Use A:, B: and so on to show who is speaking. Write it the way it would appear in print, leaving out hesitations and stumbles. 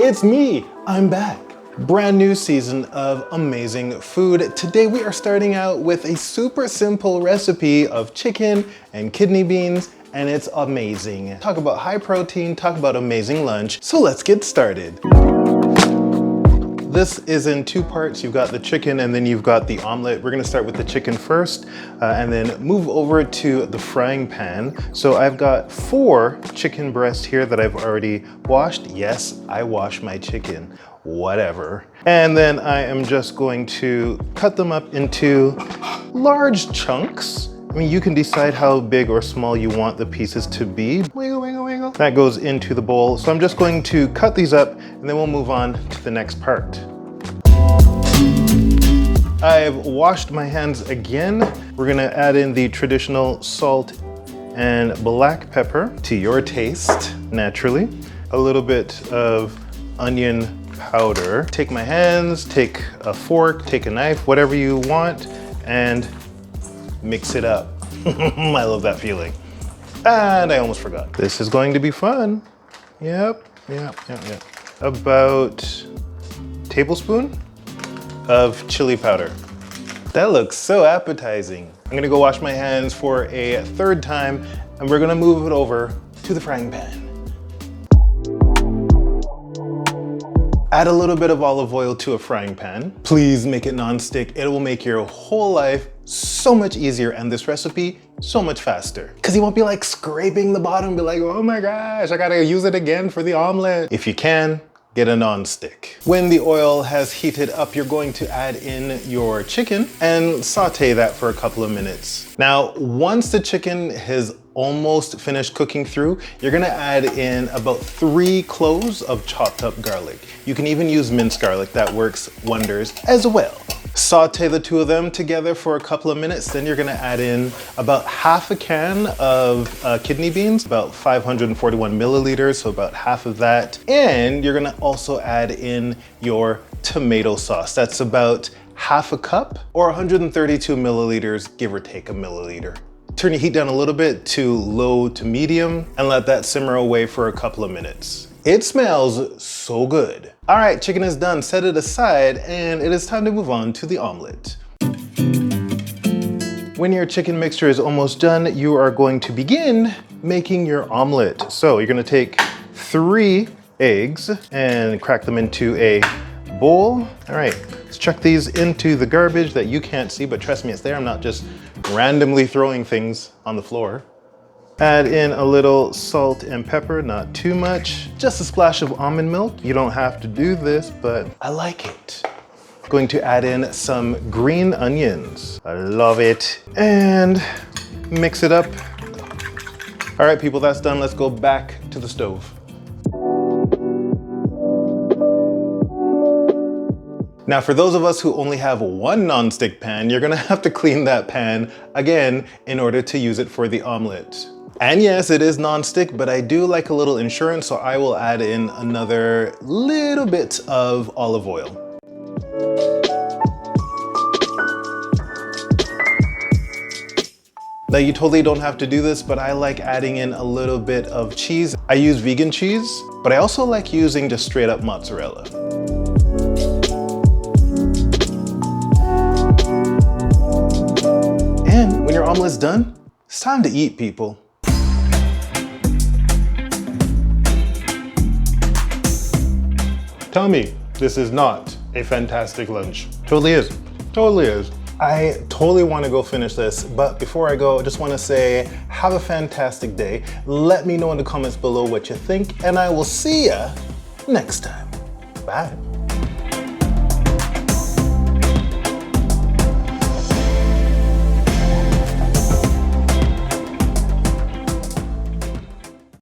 A: It's me, I'm back. Brand new season of amazing food. Today we are starting out with a super simple recipe of chicken and kidney beans, and it's amazing. Talk about high protein, talk about amazing lunch. So let's get started. This is in two parts. You've got the chicken and then you've got the omelet. We're gonna start with the chicken first and then move over to the frying pan. So I've got 4 chicken breasts here that I've already washed. Yes, I wash my chicken, whatever. And then I am just going to cut them up into large chunks. I mean, you can decide how big or small you want the pieces to be. Wiggle, wiggle, wiggle. That goes into the bowl. So I'm just going to cut these up and then we'll move on to the next part. I've washed my hands again. We're gonna add in the traditional salt and black pepper to your taste, naturally. A little bit of onion powder. Take my hands, take a fork, take a knife, whatever you want, and mix it up. I love that feeling. And I almost forgot. This is going to be fun. Yep. About a tablespoon of chili powder. That looks so appetizing. I'm gonna go wash my hands for a 3rd time, and we're gonna move it over to the frying pan. Add a little bit of olive oil to a frying pan. Please make it non-stick. It will make your whole life so much easier and this recipe so much faster. Cause you won't be like scraping the bottom and be like, oh my gosh, I gotta use it again for the omelet. If you can, get a non-stick. When the oil has heated up, you're going to add in your chicken and saute that for a couple of minutes. Now, once the chicken has almost finished cooking through, you're gonna add in about 3 cloves of chopped up garlic. You can even use minced garlic, that works wonders as well. Saute the 2 of them together for a couple of minutes, then you're gonna add in about half a can of kidney beans, about 541 milliliters, so about half of that. And you're gonna also add in your tomato sauce. That's about half a cup or 132 milliliters, give or take a milliliter. Turn your heat down a little bit to low to medium and let that simmer away for a couple of minutes. It smells so good. All right, chicken is done, set it aside, and it is time to move on to the omelet. When your chicken mixture is almost done, you are going to begin making your omelet. So you're gonna take 3 eggs and crack them into a bowl. All right, let's chuck these into the garbage that you can't see, but trust me, it's there. I'm not just randomly throwing things on the floor. Add in a little salt and pepper, not too much. Just a splash of almond milk. You don't have to do this, but I like it. Going to add in some green onions. I love it. And mix it up. All right, people, that's done. Let's go back to the stove. Now, for those of us who only have 1 non-stick pan, you're gonna have to clean that pan again in order to use it for the omelet. And yes, it is non-stick, but I do like a little insurance, so I will add in another little bit of olive oil. Now, you totally don't have to do this, but I like adding in a little bit of cheese. I use vegan cheese, but I also like using just straight up mozzarella. And when your omelet's done, it's time to eat, people. Tell me this is not a fantastic lunch. Totally is, totally is. I totally wanna go finish this, but before I go, I just wanna say, have a fantastic day. Let me know in the comments below what you think, and I will see ya next time. Bye.